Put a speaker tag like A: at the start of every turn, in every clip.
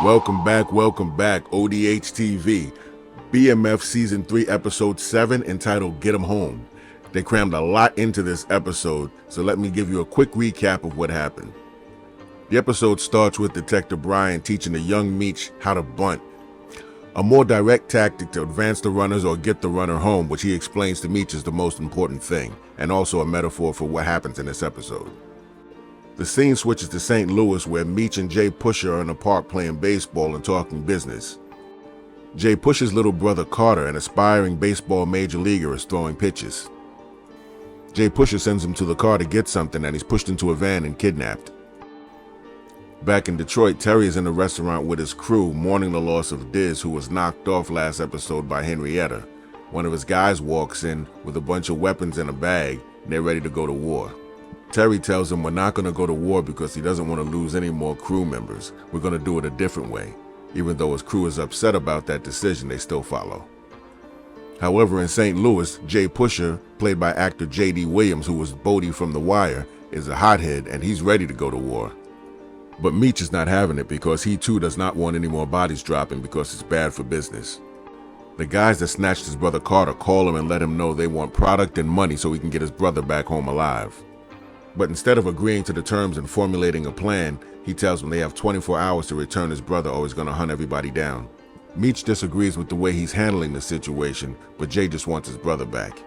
A: Welcome back, ODHtv. BMF Season 3, Episode 7, entitled Get 'em Home. They crammed a lot into this episode, so let me give you a quick recap of what happened. The episode starts with Detective Brian teaching the young Meech how to bunt, a more direct tactic to advance the runners or get the runner home, which he explains to Meech is the most important thing, and also a metaphor for what happens in this episode. The scene switches to St. Louis, where Meech and Jay Pusher are in a park playing baseball and talking business. Jay Pusher's little brother Carter, an aspiring baseball major leaguer, is throwing pitches. Jay Pusher sends him to the car to get something, and he's pushed into a van and kidnapped. Back in Detroit, Terry is in a restaurant with his crew, mourning the loss of Diz, who was knocked off last episode by Henrietta. One of his guys walks in with a bunch of weapons in a bag, and they're ready to go to war. Terry tells him we're not going to go to war because he doesn't want to lose any more crew members. We're going to do it a different way. Even though his crew is upset about that decision, they still follow. However, in St. Louis, Jay Pusher, played by actor J.D. Williams, who was Bodie from The Wire, is a hothead and he's ready to go to war. But Meech is not having it because he too does not want any more bodies dropping because it's bad for business. The guys that snatched his brother Carter call him and let him know they want product and money so he can get his brother back home alive. But instead of agreeing to the terms and formulating a plan, he tells them they have 24 hours to return his brother or he's going to hunt everybody down. Meech disagrees with the way he's handling the situation, but Jay just wants his brother back.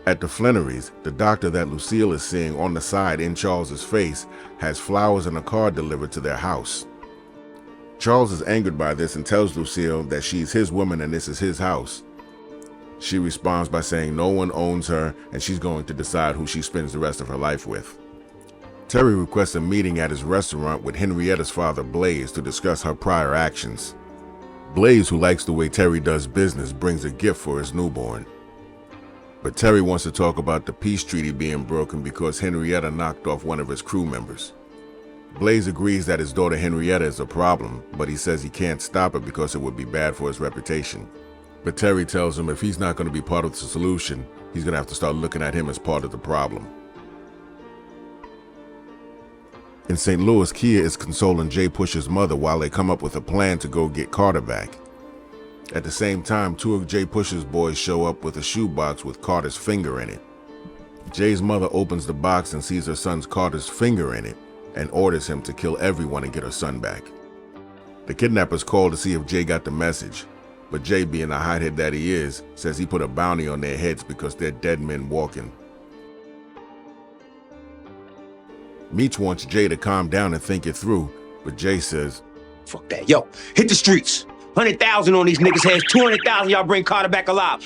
A: At the Flannery's, the doctor that Lucille is seeing on the side in Charles's face has flowers and a card delivered to their house. Charles is angered by this and tells Lucille that she's his woman and this is his house. She responds by saying no one owns her and she's going to decide who she spends the rest of her life with. Terry requests a meeting at his restaurant with Henrietta's father Blaze to discuss her prior actions. Blaze, who likes the way Terry does business, brings a gift for his newborn. But Terry wants to talk about the peace treaty being broken because Henrietta knocked off one of his crew members. Blaze agrees that his daughter Henrietta is a problem, but he says he can't stop it because it would be bad for his reputation. But Terry tells him if he's not going to be part of the solution, he's going to have to start looking at him as part of the problem. In St. Louis, Kia is consoling Jay Pusher's mother while they come up with a plan to go get Carter back. At the same time, two of Jay Pusher's boys show up with a shoebox with Carter's finger in it. Jay's mother opens the box and sees her son's Carter's finger in it and orders him to kill everyone and get her son back. The kidnappers call to see if Jay got the message, but Jay, being the hothead that he is, says he put a bounty on their heads because they're dead men walking. Meech wants Jay to calm down and think it through, but Jay says,
B: "Fuck that. Yo, hit the streets. 100,000 on these niggas' heads, 200,000 y'all bring Carter back alive."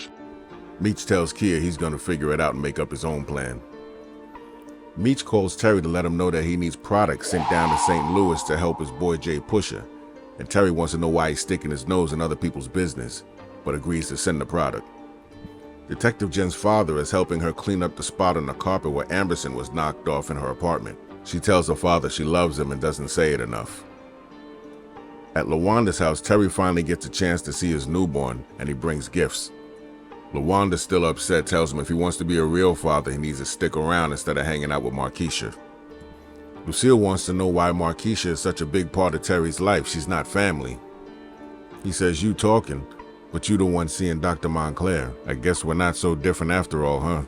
A: Meech tells Kia he's gonna figure it out and make up his own plan. Meech calls Terry to let him know that he needs product sent down to St. Louis to help his boy Jay Pusher, and Terry wants to know why he's sticking his nose in other people's business, but agrees to send the product. Detective Jen's father is helping her clean up the spot on the carpet where Amberson was knocked off in her apartment. She tells her father she loves him and doesn't say it enough. At LaWanda's house, Terry finally gets a chance to see his newborn, and he brings gifts. LaWanda, still upset, tells him if he wants to be a real father, he needs to stick around instead of hanging out with Markeisha. Lucille wants to know why Markeisha is such a big part of Terry's life. She's not family. He says, "You talking, but you the one seeing Dr. Montclair. I guess we're not so different after all, huh?"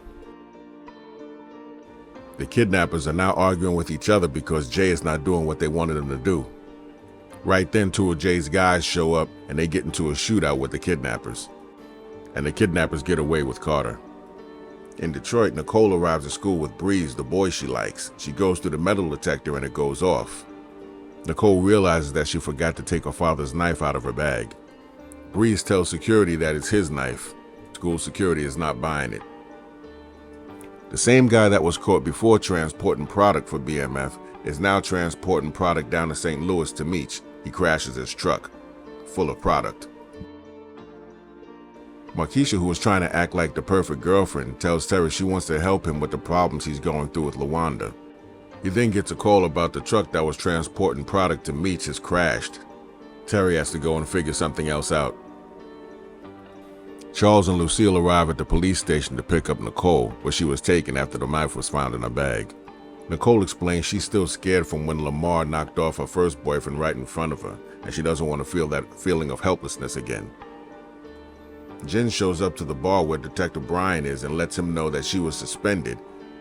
A: The kidnappers are now arguing with each other because Jay is not doing what they wanted him to do. Right then, two of Jay's guys show up and they get into a shootout with the kidnappers. And the kidnappers get away with Carter. In Detroit, Nicole arrives at school with Breeze, the boy she likes. She goes through the metal detector and it goes off. Nicole realizes that she forgot to take her father's knife out of her bag. Breeze tells security that it's his knife. School security is not buying it. The same guy that was caught before transporting product for BMF is now transporting product down to St. Louis to Meech. He crashes his truck, full of product. Markeisha, who was trying to act like the perfect girlfriend, tells Terry she wants to help him with the problems he's going through with LaWanda. He then gets a call about the truck that was transporting product to Meech has crashed. Terry has to go and figure something else out. Charles and Lucille arrive at the police station to pick up Nicole, where she was taken after the knife was found in her bag. Nicole explains she's still scared from when Lamar knocked off her first boyfriend right in front of her, and she doesn't want to feel that feeling of helplessness again. Jen shows up to the bar where Detective Brian is and lets him know that she was suspended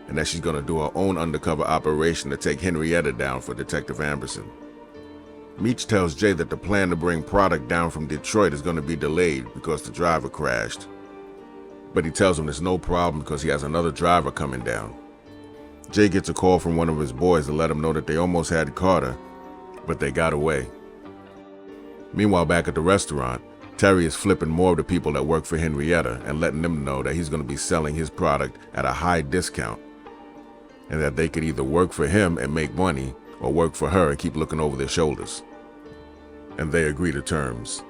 A: and that she's going to do her own undercover operation to take Henrietta down for Detective Amberson. Meech tells Jay that the plan to bring product down from Detroit is going to be delayed because the driver crashed. But he tells him there's no problem because he has another driver coming down. Jay gets a call from one of his boys to let him know that they almost had Carter, but they got away. Meanwhile, back at the restaurant, Terry is flipping more of the people that work for Henrietta and letting them know that he's going to be selling his product at a high discount, and that they could either work for him and make money or work for her and keep looking over their shoulders. And they agree to terms.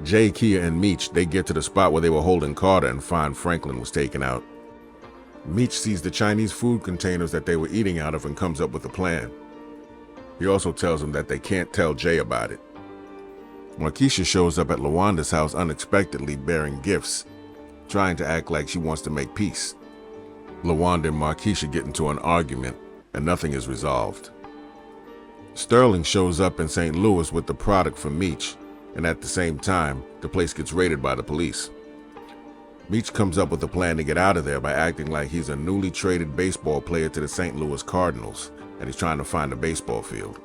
A: Jay, Kia, and Meech, they get to the spot where they were holding Carter and find Franklin was taken out. Meech sees the Chinese food containers that they were eating out of and comes up with a plan. He also tells them that they can't tell Jay about it. Markeisha shows up at Lawanda's house unexpectedly bearing gifts, trying to act like she wants to make peace. Lawanda and Markeisha get into an argument, and nothing is resolved. Sterling shows up in St. Louis with the product for Meech, and at the same time, the place gets raided by the police. Meech comes up with a plan to get out of there by acting like he's a newly traded baseball player to the St. Louis Cardinals, and he's trying to find a baseball field.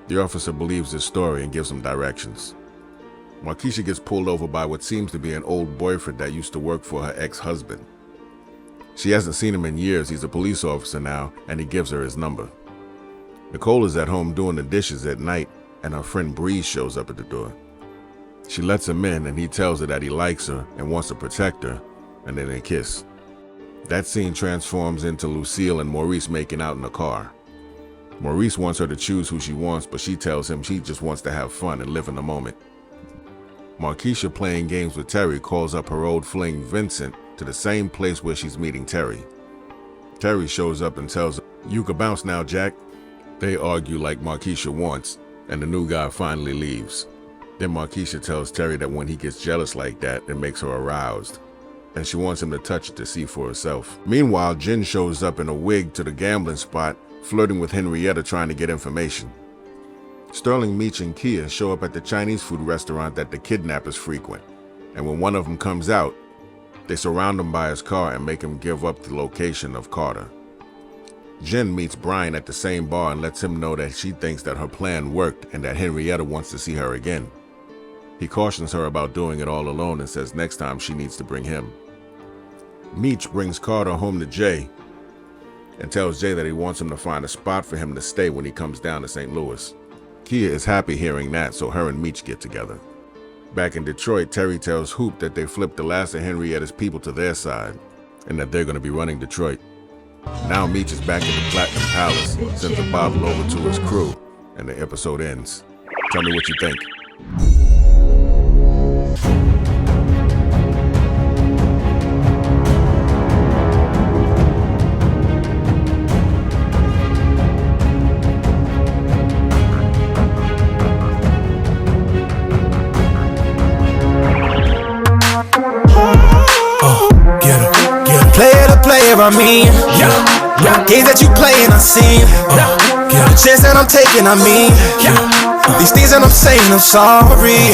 A: The officer believes his story and gives him directions. Markeisha gets pulled over by what seems to be an old boyfriend that used to work for her ex-husband. She hasn't seen him in years. He's a police officer now, and he gives her his number. Nicole is at home doing the dishes at night, and her friend Breeze shows up at the door. She lets him in, and he tells her that he likes her and wants to protect her, and then they kiss. That scene transforms into Lucille and Maurice making out in the car. Maurice wants her to choose who she wants, but she tells him she just wants to have fun and live in the moment. Markeisha, playing games with Terry, calls up her old fling Vincent to the same place where she's meeting Terry. Terry shows up and tells her, "You can bounce now, Jack." They argue like Markeisha wants, and the new guy finally leaves. Then Markeisha tells Terry that when he gets jealous like that, it makes her aroused, and she wants him to touch it to see for herself. Meanwhile, Jen shows up in a wig to the gambling spot, flirting with Henrietta trying to get information. Sterling, Meech, and Kia show up at the Chinese food restaurant that the kidnappers frequent, and when one of them comes out, they surround him by his car and make him give up the location of Carter. Jen meets Brian at the same bar and lets him know that she thinks that her plan worked and that Henrietta wants to see her again. He cautions her about doing it all alone and says next time she needs to bring him. Meech brings Carter home to Jay and tells Jay that he wants him to find a spot for him to stay when he comes down to St. Louis. Kia is happy hearing that, so her and Meech get together. Back in Detroit, Terry tells Hoop that they flipped the last of Henrietta's people to their side and that they're going to be running Detroit. Now Meech is back in the Platinum Palace, sends a bottle over to his crew, and the episode ends. Tell me what you think.
C: Player, I mean, games that you playing, I see. The chance that I'm taking, I mean, these things that I'm saying, I'm sorry.